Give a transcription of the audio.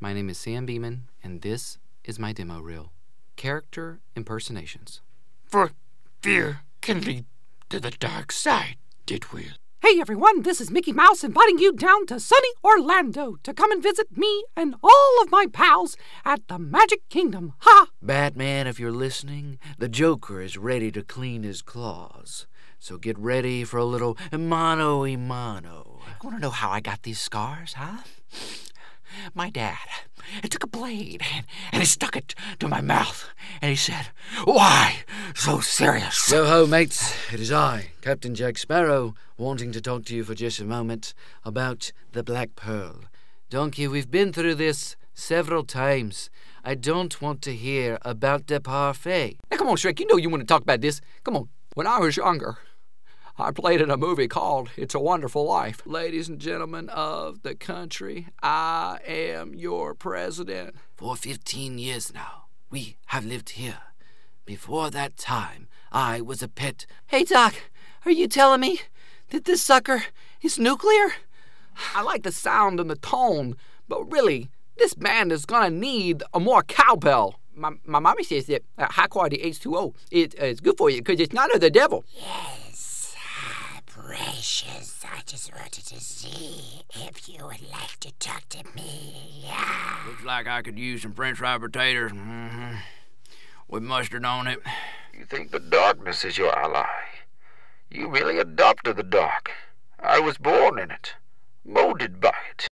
My name is Sam Beman, and this is my demo reel. Character impersonations. For fear can lead to the dark side, did we? Hey everyone, this is Mickey Mouse inviting you down to sunny Orlando to come and visit me and all of my pals at the Magic Kingdom. Ha! Batman, if you're listening, the Joker is ready to clean his claws. So get ready for a little mano-a-mano. Want to know how I got these scars, huh? My dad, he took a blade and he stuck it to my mouth and he said, "Why so serious?" Yo-ho, mates. It is I, Captain Jack Sparrow, wanting to talk to you for just a moment about the Black Pearl. Donkey, we've been through this several times. I don't want to hear about the parfait. Now, come on, Shrek, you know you want to talk about this. Come on. When I was younger, I played in a movie called It's a Wonderful Life. Ladies and gentlemen of the country, I am your president. For 15 years now, we have lived here. Before that time, I was a pet. Hey Doc, are you telling me that this sucker is nuclear? I like the sound and the tone, but really, this band is gonna need a more cowbell. My mommy says that high-quality H2O is good for you because it's not of the devil. Yes, precious. I just wanted to see if you would like to talk to me. Yeah. Looks like I could use some French fried potatoes. With mustard on it. You think the darkness is your ally? You really adopted the dark. I was born in it, molded by it.